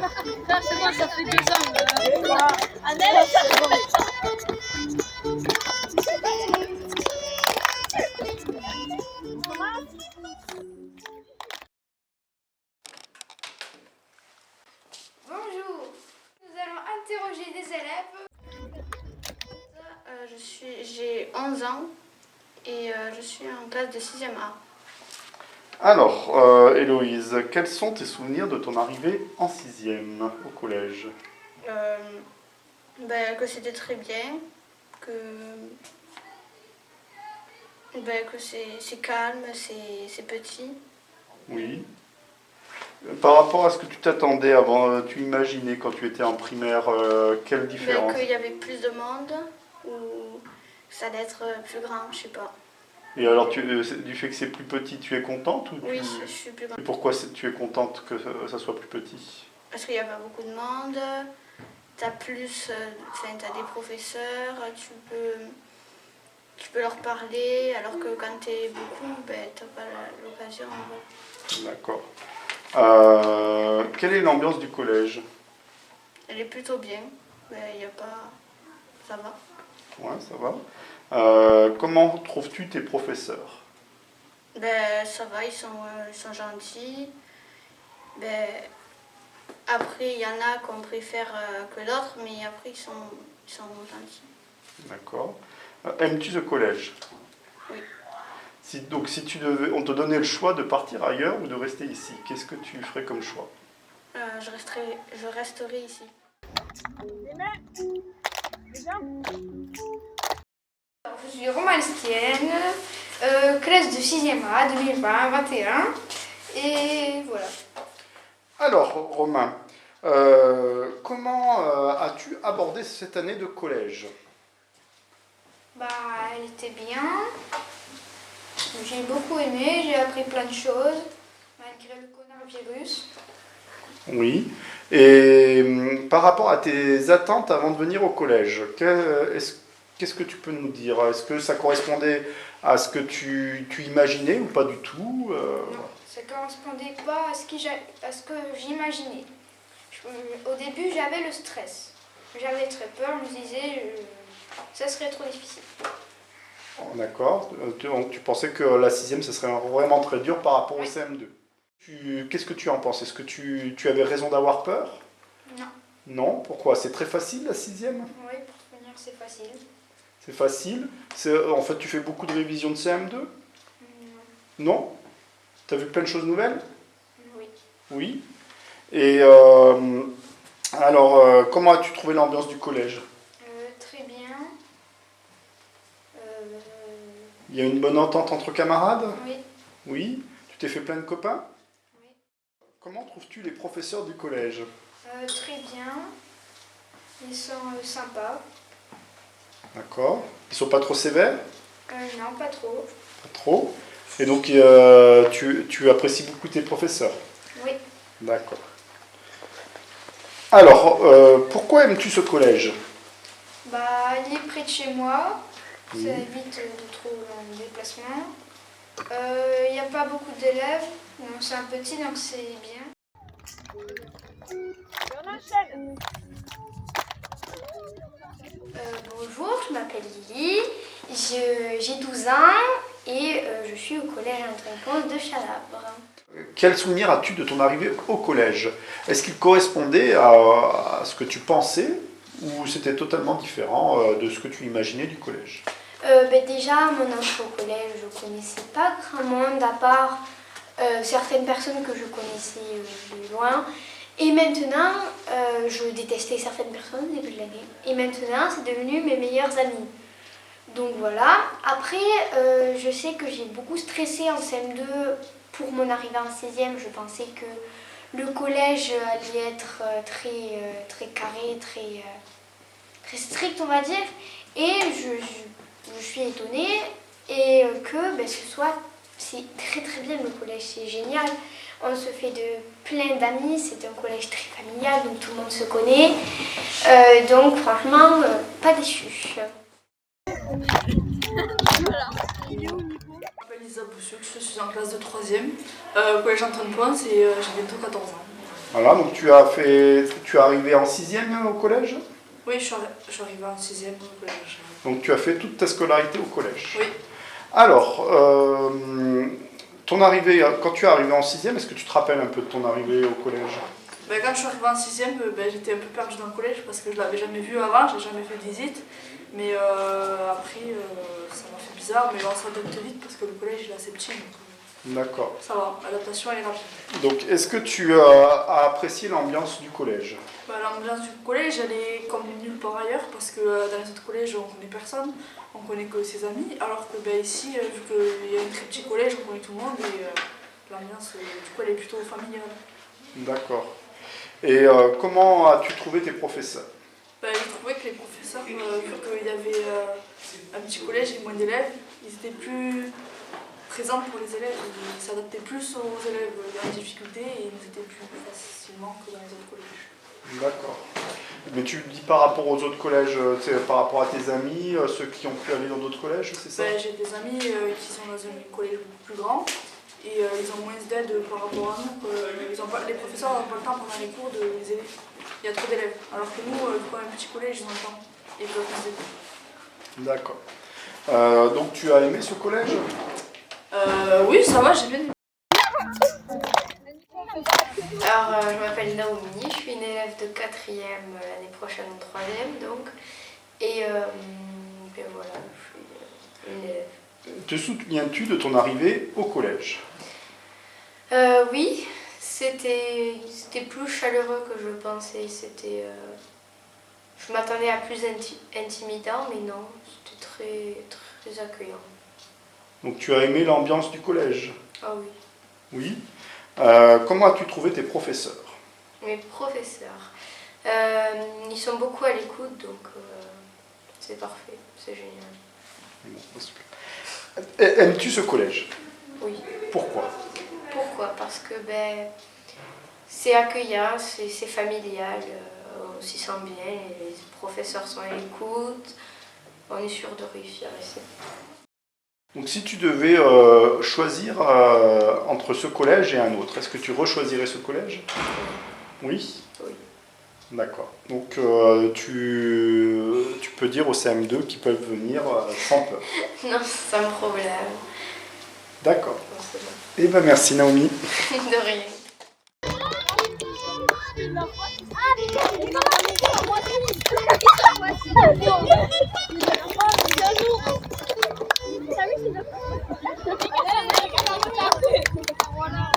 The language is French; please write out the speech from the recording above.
Non, c'est bon, ça fait 2 ans. Annelle, c'est bon. Bonjour, nous allons interroger des élèves. J'ai 11 ans et je suis en classe de 6e A. Alors, Héloïse, quels sont tes souvenirs de ton arrivée en 6e au collège? Que c'était très bien, que, que c'est calme, c'est petit. Oui. Par rapport à ce que tu t'attendais avant, tu imaginais quand tu étais en primaire, quelle différence? Qu'il y avait plus de monde ou que ça allait être plus grand, je sais pas. Et alors, du fait que c'est plus petit, tu es contente ou Oui, je suis plus Et grande. pourquoi tu es contente que ça soit plus petit? Parce qu'il y a pas beaucoup de monde, t'as plus, t'as des professeurs, tu peux leur parler, alors que quand t'es beaucoup, t'as pas l'occasion. D'accord. Quelle est l'ambiance du collège? Elle est plutôt bien, il y a pas, ça va. Ouais, ça va. Comment trouves-tu tes professeurs? Ça va, ils sont gentils. Après, il y en a qu'on préfère que d'autres, mais après, ils sont gentils. D'accord. Aimes-tu ce collège? Oui. Donc, si on te donnait le choix de partir ailleurs ou de rester ici, qu'est-ce que tu ferais comme choix? Je resterai ici. Je suis Romain Estienne, classe de 6e A, 2020-21. Et voilà. Alors, Romain, comment as-tu abordé cette année de collège? Elle était bien. J'ai beaucoup aimé, j'ai appris plein de choses, malgré le coronavirus. Oui. Et par rapport à tes attentes avant de venir au collège, qu'est-ce que tu peux nous dire? Est-ce que ça correspondait à ce que tu imaginais ou pas du tout? Non, ça ne correspondait pas à ce que j'imaginais. Au début, j'avais le stress. J'avais très peur, je me disais, ça serait trop difficile. D'accord. Donc tu pensais que la 6e, ce serait vraiment très dur par rapport au Oui. CM2. Qu'est-ce que tu en penses? Est-ce que tu avais raison d'avoir peur? Non. Non. Pourquoi? C'est très facile la 6e? Oui, pour venir, c'est facile. C'est facile. En fait, tu fais beaucoup de révisions de CM2? Non. Non? Tu as vu plein de choses nouvelles? Oui. Oui. Et alors, comment as-tu trouvé l'ambiance du collège? Très bien. Il y a une bonne entente entre camarades? Oui. Oui. Tu t'es fait plein de copains? Oui. Comment trouves-tu les professeurs du collège? Très bien. Ils sont sympas. D'accord. Ils sont pas trop sévères? Non, pas trop. Pas trop. Et donc, tu apprécies beaucoup tes professeurs? Oui. D'accord. Alors, pourquoi aimes-tu ce collège? Il est près de chez moi. Oui. Ça évite de trop long déplacement. Il n'y a pas beaucoup d'élèves. C'est un petit, donc c'est bien. Bonjour, je m'appelle Lily, j'ai 12 ans et je suis au collège André-Pons de Chalabre. Quel souvenir as-tu de ton arrivée au collège? Est-ce qu'il correspondait à ce que tu pensais ou c'était totalement différent de ce que tu imaginais du collège? Déjà, mon entrée au collège, je ne connaissais pas grand monde à part certaines personnes que je connaissais de loin. Et maintenant, je détestais certaines personnes au début de l'année. Et maintenant, c'est devenu mes meilleurs amis. Donc voilà. Après, je sais que j'ai beaucoup stressé en CM2 pour mon arrivée en 6e. Je pensais que le collège allait être très carré, très strict, on va dire. Et je suis étonnée et c'est très très bien le collège, c'est génial. On se fait de plein d'amis, c'est un collège très familial, donc tout le monde se connaît. Donc franchement, pas déçu. Je m'appelle Lisa Boussuk, je suis en classe de 3e, collège Antoine Poince et j'ai bientôt 14 ans. Voilà, donc tu es arrivé en sixième au collège? Oui, je suis arrivée en 6e au collège. Donc tu as fait toute ta scolarité au collège. Oui. Alors, ton arrivée, quand tu es arrivé en sixième, est-ce que tu te rappelles un peu de ton arrivée au collège? Ben, quand je suis arrivée en 6e, j'étais un peu perdue dans le collège parce que je ne l'avais jamais vu avant, je n'ai jamais fait de visite. Mais après, ça m'a fait bizarre, mais on s'adapte vite parce que le collège il est assez petit. D'accord. Ça va, l'adaptation elle est rapide. Donc, est-ce que tu as apprécié l'ambiance du collège? L'ambiance du collège, elle est comme nulle part ailleurs parce que dans les autres collèges, on connaît personne, on connaît que ses amis. Alors que ici, vu qu'il y a un très petit collège, on connaît tout le monde et l'ambiance, du coup, elle est plutôt familiale. D'accord. Et comment as-tu trouvé tes professeurs? J'ai trouvé que les professeurs, vu qu'il y avait un petit collège et moins d'élèves, ils étaient plus présents pour les élèves, ils s'adaptaient plus aux élèves en difficulté et ils étaient plus facilement que dans les autres collèges. D'accord. Mais tu dis par rapport aux autres collèges, par rapport à tes amis, ceux qui ont pu aller dans d'autres collèges, c'est ça? J'ai des amis qui sont dans un collège beaucoup plus grand et ils ont moins d'aide par rapport à nous. Les professeurs n'ont pas le temps pendant les cours de les aider. Il y a trop d'élèves. Alors que nous, quand un petit collège, ils ont le temps et ils peuvent nous aider. D'accord. Donc tu as aimé ce collège? Oui, ça va, j'ai bien aimé. Alors, je m'appelle Naomi, je suis une élève de 4e, l'année prochaine en 3e donc. Et voilà, je suis une élève. Te souviens-tu de ton arrivée au collège? Oui, c'était plus chaleureux que je pensais. Je m'attendais à plus intimidant, mais non, c'était très accueillant. Donc tu as aimé l'ambiance du collège? Ah oui. Oui. Comment as-tu trouvé tes professeurs? Mes professeurs, ils sont beaucoup à l'écoute, donc c'est parfait, c'est génial. Aimes-tu ce collège? Oui. Pourquoi? Pourquoi? Parce que c'est accueillant, c'est familial, on s'y sent bien, les professeurs sont à l'écoute, on est sûr de réussir ici. Donc si tu devais choisir entre ce collège et un autre, est-ce que tu rechoisirais ce collège? Oui? Oui. D'accord. Donc tu peux dire aux CM2 qu'ils peuvent venir sans peur. Non, sans problème. D'accord. Non, c'est bon. Eh bien merci Naomi. De rien. Voilà.